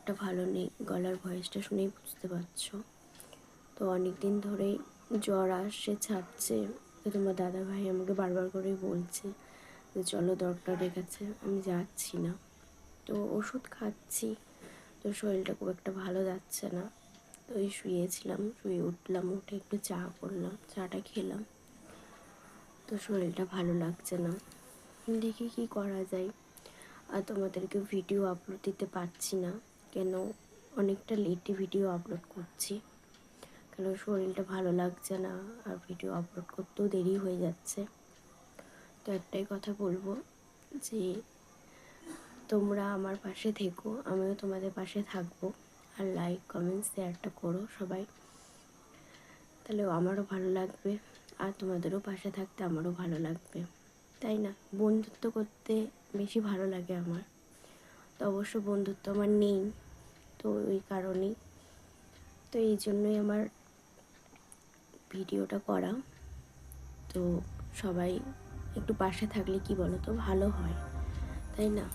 একটা ভালো নেই, গলার ভয়েসটা শুনেই বুঝতে পারছো। তো অনেক দিন ধরেই জ্বর আসছে, ছাড়ছে। তো তোমার দাদাভাই আমাকে বারবার করেই বলছে যে চলো ডক্টরের কাছে, আমি যাচ্ছি না। তো ওষুধ খাচ্ছি, তো শরীরটা খুব একটা ভালো যাচ্ছে না। তো ওই শুয়েছিলাম, শুয়ে উঠলাম, উঠে একটু চা করলাম, চাটা খেলাম। তো শরীরটা ভালো লাগছে না, দেখি কি করা যায়। আর তোমাদেরকে ভিডিও আপলোড দিতে পারছি না, কেন অনেকটা লেটে ভিডিও আপলোড করছি, কেন শরীরটা ভালো লাগছে না, আর ভিডিও আপলোড করতেও দেরি হয়ে যাচ্ছে। তো একটাই কথা বলবো যে তোমরা আমার পাশে থেকো, আমিও তোমাদের পাশে থাকবো। আর লাইক কমেন্ট শেয়ারটা করো সবাই, তাহলে আমারও ভালো লাগবে, আর তোমাদেরও পাশে থাকতে আমারও ভালো লাগবে, তাই না? বন্ধুত্ব করতে বেশি ভালো লাগে আমার। তো অবশ্য বন্ধুত্ব আমার নেই, তো ওই কারণেই, তো এই জন্যই আমার ভিডিওটা করা। তো সবাই একটু পাশে থাকলে কি বলো তো, ভালো হয়, তাই না?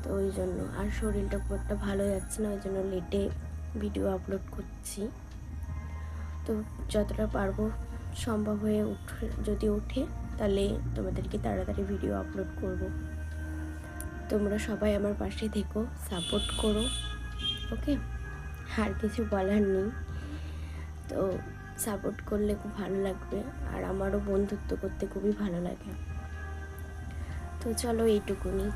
তো ওই জন্য, আর শরীরটা খুব একটা ভালো যাচ্ছে না, ওই জন্য লেটে ভিডিও আপলোড করছি। তো যতটা পারবো, সম্ভব হয়ে যদি ওঠে, তাহলে তোমাদেরকে তাড়াতাড়ি ভিডিও আপলোড করব। তোমরা সবাই আমার পাশে থেকো, সাপোর্ট করো, ওকে? আর কিছু বলার নেই। তো সাপোর্ট করলে খুব ভালো লাগবে, আর আমারও বন্ধুত্ব করতে খুবই ভালো লাগে। তো চলো, এইটুকুনি।